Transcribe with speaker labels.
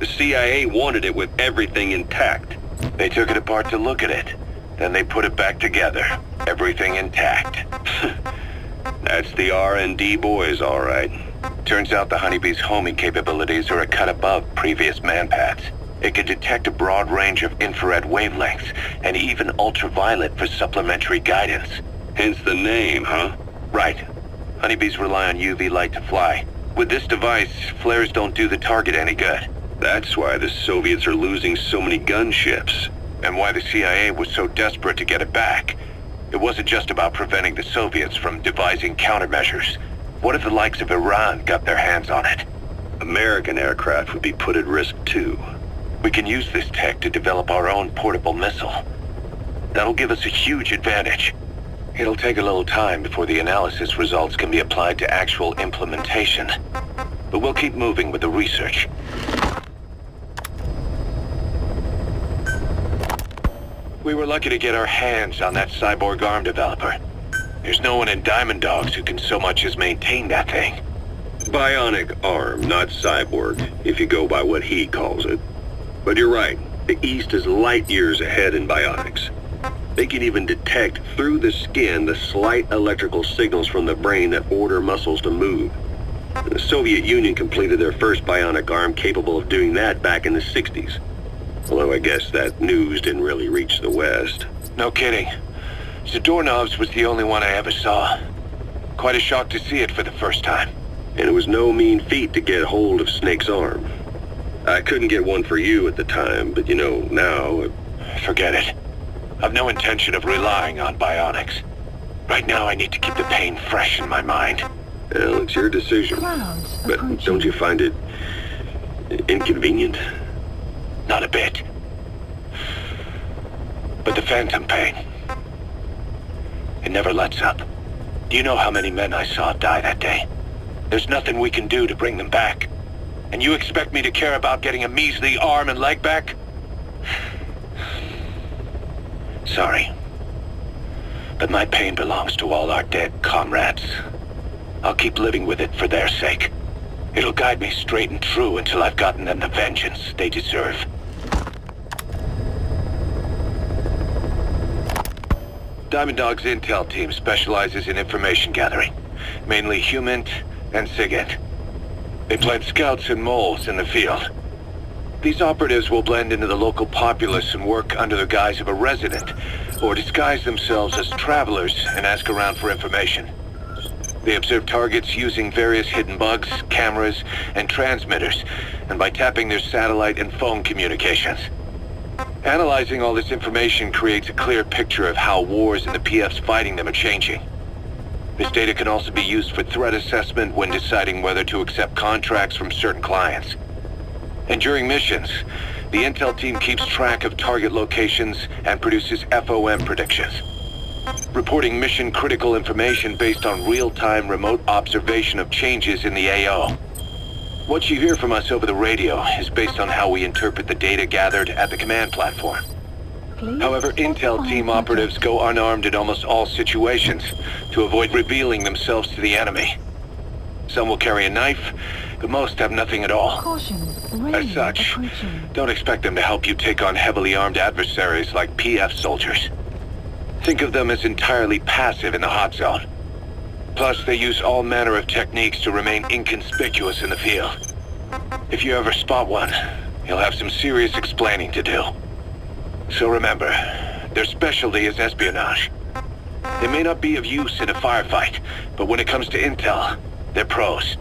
Speaker 1: The CIA wanted it with everything intact.
Speaker 2: They took it apart to look at it. Then they put it back together. Everything intact.
Speaker 1: That's the R&D boys, all right.
Speaker 2: Turns out the honeybee's homing capabilities are a cut above previous manpads. It can detect a broad range of infrared wavelengths, and even ultraviolet for supplementary guidance.
Speaker 1: Hence the name, huh?
Speaker 2: Right. Honeybees rely on UV light to fly. With this device, flares don't do the target any good.
Speaker 1: That's why the Soviets are losing so many gunships.
Speaker 2: And why the CIA was so desperate to get it back. It wasn't just about preventing the Soviets from devising countermeasures. What if the likes of Iran got their hands on it?
Speaker 1: American aircraft would be put at risk too.
Speaker 2: We can use this tech to develop our own portable missile. That'll give us a huge advantage. It'll take a little time before the analysis results can be applied to actual implementation. But we'll keep moving with the research. We were lucky to get our hands on that cyborg arm developer. There's no one in Diamond Dogs who can so much as maintain that thing.
Speaker 1: Bionic arm, not cyborg, if you go by what he calls it. But you're right, the East is light years ahead in bionics. They can even detect through the skin the slight electrical signals from the brain that order muscles to move. The Soviet Union completed their first bionic arm capable of doing that back in the 60s. Although I guess that news didn't really reach the West.
Speaker 2: No kidding. Zadorov's was the only one I ever saw. Quite a shock to see it for the first time.
Speaker 1: And it was no mean feat to get hold of Snake's arm. I couldn't get one for you at the time, but you know, now...
Speaker 2: Forget it. I've no intention of relying on bionics. Right now I need to keep the pain fresh in my mind.
Speaker 1: Well, it's your decision. But don't you find it... inconvenient?
Speaker 2: Not a bit. But the phantom pain... it never lets up. Do you know how many men I saw die that day? There's nothing we can do to bring them back. And you expect me to care about getting a measly arm and leg back? Sorry. But my pain belongs to all our dead comrades. I'll keep living with it for their sake. It'll guide me straight and true until I've gotten them the vengeance they deserve. Diamond Dog's intel team specializes in information gathering, mainly HUMINT and SIGINT. They plant scouts and moles in the field. These operatives will blend into the local populace and work under the guise of a resident, or disguise themselves as travelers and ask around for information. They observe targets using various hidden bugs, cameras, and transmitters, and by tapping their satellite and phone communications. Analyzing all this information creates a clear picture of how wars and the PFs fighting them are changing. This data can also be used for threat assessment when deciding whether to accept contracts from certain clients. And during missions, the intel team keeps track of target locations and produces FOM predictions, reporting mission-critical information based on real-time remote observation of changes in the AO. What you hear from us over the radio is based on how we interpret the data gathered at the command platform. However, intel team operatives go unarmed in almost all situations to avoid revealing themselves to the enemy. Some will carry a knife, but most have nothing at all. As such, don't expect them to help you take on heavily armed adversaries like PF soldiers. Think of them as entirely passive in the hot zone. Plus, they use all manner of techniques to remain inconspicuous in the field. If you ever spot one, you'll have some serious explaining to do. So remember, their specialty is espionage. They may not be of use in a firefight, but when it comes to intel, they're pros.